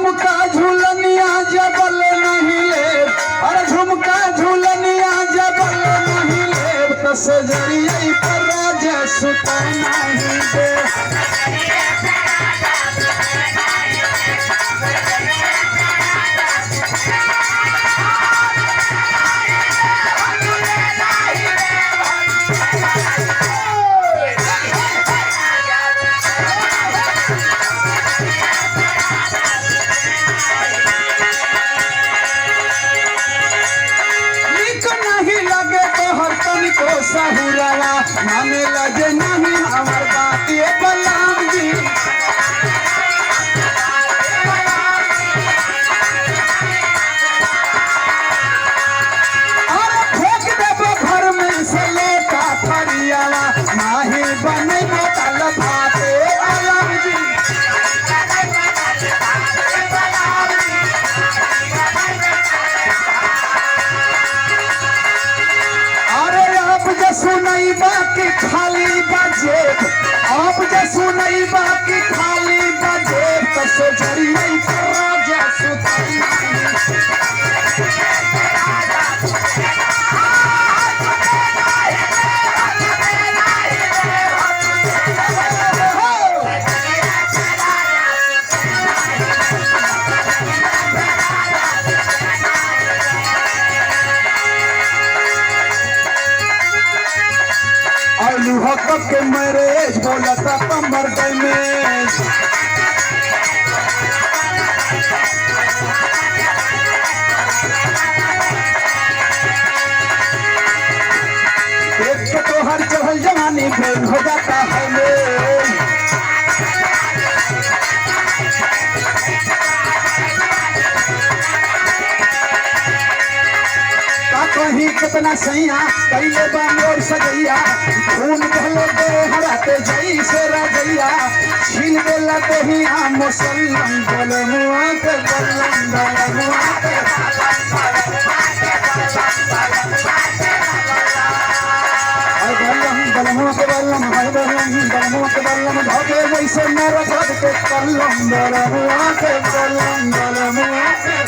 झुमका झूलनिया जबल नहीं ले, अरे झुमका झूलनिया जबल नहीं ले, तो सजरिया पर राजा सुता नहीं दे। साहुरावा माने लगे नहीं हमार बात ये बलराम जी। और फेंक देबो घर में से लेता फरियावा, नाही बने बोतल भाते बलराम जी। सुनई बाकी खाली बजे, आप जो सुनई बाकी खाली बजे, तो सजरिया पर राजा सुताई हक के मैरेज बोला था कमर में। देख के तो हर चहल जवानी फेल हो जाता है मेल। कहीं कितना सैया कैले बामोर सजैया, खून कहले दे हराते जई से रजैया, छीन देला देहिया मुसल्लम बलमुआ के बल्लम बलमुआ के बलमुआ के बल्लम है बलमुआ के बल्लम धोके जैसे मेरा घर के कल्लम बलमुआ के बल्लम बलमुआ के